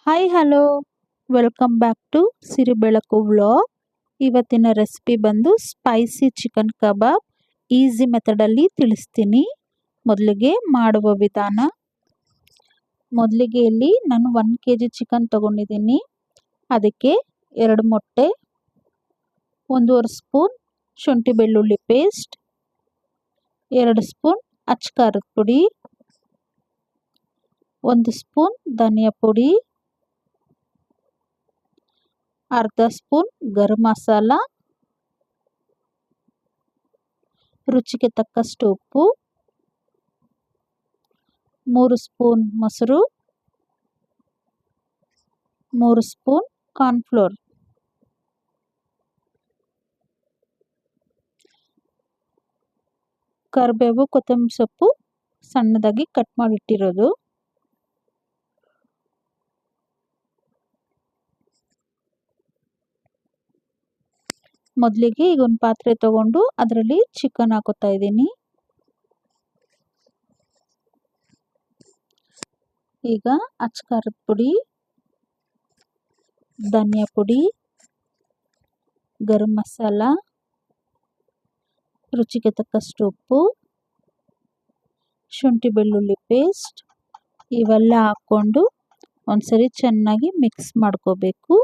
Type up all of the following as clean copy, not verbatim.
Hi hello welcome back to Siribelaku vlog. ಇವತ್ತಿನ recipe ಬಂದು spicy chicken kebab easy ಮೆಥಡಲ್ಲಿ ತಿಳಿಸ್ತೀನಿ. ಮೊದಲಿಗೆ ಮಾಡುವ ವಿಧಾನ. ಮೊದಲಿಗೆ ಇಲ್ಲಿ ನಾನು 1 kg ಚಿಕನ್ ತಗೊಂಡಿದ್ದೀನಿ. ಅದಕ್ಕೆ 2 ಮೊಟ್ಟೆ, 1.5 ಸ್ಪೂನ್ ಶುಂಠಿ ಬೆಳ್ಳುಳ್ಳಿ ಪೇಸ್ಟ್, 2 ಸ್ಪೂನ್ ಅಚ್ಚ ಖಾರದ ಪುಡಿ, 1 ಸ್ಪೂನ್ ಧನಿಯಾ ಪುಡಿ, ಅರ್ಧ ಸ್ಪೂನ್ ಗರಂ ಮಸಾಲ, ರುಚಿಗೆ ತಕ್ಕಷ್ಟು ಉಪ್ಪು, 3 ಸ್ಪೂನ್ ಮೊಸರು, 3 ಸ್ಪೂನ್ ಕಾರ್ನ್ಫ್ಲೋರ್. ಕರಿಬೇವು, ಕೊತ್ತಂಬರಿ ಸೊಪ್ಪು ಸಣ್ಣದಾಗಿ ಕಟ್ ಮಾಡಿಟ್ಟಿರೋದು. ಮೊದಲಿಗೆ ಈಗ ಒಂದು ಪಾತ್ರೆ ತಗೊಂಡು ಅದರಲ್ಲಿ ಚಿಕನ್ ಹಾಕೋತಾ ಇದ್ದೀನಿ. ಈಗ ಅಚ್ಚ ಖಾರದ ಪುಡಿ, ಧನಿಯಾ ಪುಡಿ, ಗರಂ ಮಸಾಲ, ರುಚಿಗೆ ತಕ್ಕಷ್ಟು ಉಪ್ಪು, ಶುಂಠಿ ಬೆಳ್ಳುಳ್ಳಿ ಪೇಸ್ಟ್ ಇವೆಲ್ಲ ಹಾಕ್ಕೊಂಡು ಒಂದ್ಸರಿ ಚೆನ್ನಾಗಿ ಮಿಕ್ಸ್ ಮಾಡ್ಕೋಬೇಕು.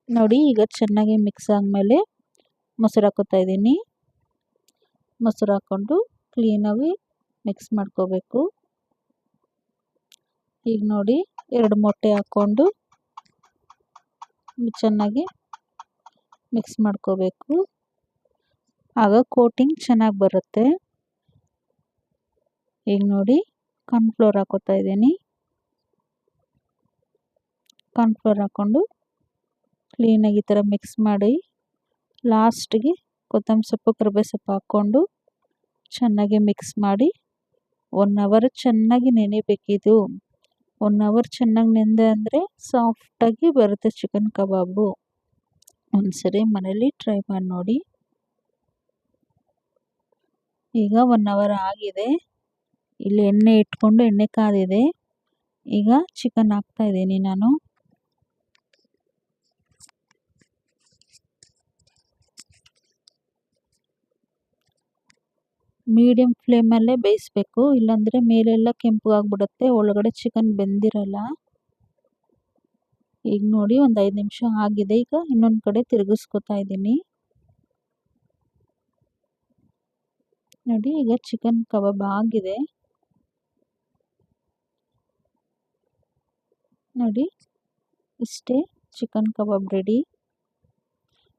ನೋಡಿ, ಈಗ ಚೆನ್ನಾಗಿ ಮಿಕ್ಸ್ ಆದಮೇಲೆ ಮೊಸರು ಹಾಕೋತಾ ಇದ್ದೀನಿ. ಮೊಸರು ಹಾಕ್ಕೊಂಡು ಕ್ಲೀನಾಗಿ ಮಿಕ್ಸ್ ಮಾಡ್ಕೋಬೇಕು. ಈಗ ನೋಡಿ, 2 ಮೊಟ್ಟೆ ಹಾಕ್ಕೊಂಡು ಚೆನ್ನಾಗಿ ಮಿಕ್ಸ್ ಮಾಡ್ಕೋಬೇಕು. ಆಗ ಕೋಟಿಂಗ್ ಚೆನ್ನಾಗಿ ಬರುತ್ತೆ. ಈಗ ನೋಡಿ, ಕಾರ್ನ್ಫ್ಲೋರ್ ಹಾಕೋತಾ ಇದ್ದೀನಿ. ಕಾರ್ನ್ಫ್ಲೋರ್ ಹಾಕ್ಕೊಂಡು ಕ್ಲೀನಾಗಿ ಈ ಥರ ಮಿಕ್ಸ್ ಮಾಡಿ ಲಾಸ್ಟಿಗೆ ಕೊತ್ತಂಬರಿ ಸೊಪ್ಪು, ಕರಿಬೇವು ಸೊಪ್ಪು ಹಾಕ್ಕೊಂಡು ಚೆನ್ನಾಗಿ ಮಿಕ್ಸ್ ಮಾಡಿ 1 ಅವರ್ ಚೆನ್ನಾಗಿ ನೆನೆಬೇಕಿದು. 1 ಅವರ್ ಚೆನ್ನಾಗಿ ನೆಂದೆ ಅಂದರೆ ಸಾಫ್ಟಾಗಿ ಬರುತ್ತೆ ಚಿಕನ್ ಕಬಾಬು. ಒಂದ್ಸರಿ ಮನೇಲಿ ಟ್ರೈ ಮಾಡಿ ನೋಡಿ. ಈಗ 1 ಅವರ್ ಆಗಿದೆ. ಇಲ್ಲಿ ಎಣ್ಣೆ ಇಟ್ಕೊಂಡು ಎಣ್ಣೆ ಕಾದಿದೆ. ಈಗ ಚಿಕನ್ ಹಾಕ್ತಾ ಇದ್ದೀನಿ ನಾನು. ಮೀಡಿಯಂ ಫ್ಲೇಮಲ್ಲೇ ಬೇಯಿಸ್ಬೇಕು, ಇಲ್ಲಾಂದರೆ ಮೇಲೆಲ್ಲ ಕೆಂಪು ಆಗಿಬಿಡುತ್ತೆ, ಒಳಗಡೆ ಚಿಕನ್ ಬೆಂದಿರಲ್ಲ. ಈಗ ನೋಡಿ, ಒಂದು 5 ನಿಮಿಷ ಆಗಿದೆ. ಈಗ ಇನ್ನೊಂದು ಕಡೆ ತಿರುಗಿಸ್ಕೊತಾ ಇದ್ದೀನಿ. ನೋಡಿ, ಈಗ ಚಿಕನ್ ಕಬಾಬ್ ಆಗಿದೆ. ನೋಡಿ, ಇಷ್ಟೇ ಚಿಕನ್ ಕಬಾಬ್ ರೆಡಿ.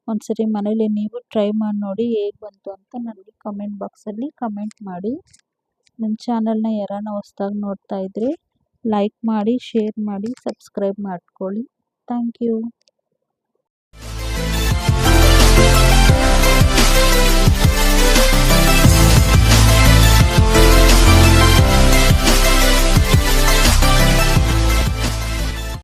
ಒಂದ್ಸರಿ ಮನೇಲಿ ನೀವು ಟ್ರೈ ಮಾಡಿ ನೋಡಿ ಹೇಗೆ ಬಂತು ಅಂತ ನನಗೆ ಕಮೆಂಟ್ ಬಾಕ್ಸಲ್ಲಿ ಕಮೆಂಟ್ ಮಾಡಿ. ನನ್ನ ಚಾನಲ್ನ ಯಾರಾನ ಹೊಸ್ದಾಗಿ ನೋಡ್ತಾ ಇದ್ದರೆ ಲೈಕ್ ಮಾಡಿ, ಶೇರ್ ಮಾಡಿ, ಸಬ್ಸ್ಕ್ರೈಬ್ ಮಾಡ್ಕೊಳ್ಳಿ. Thank you.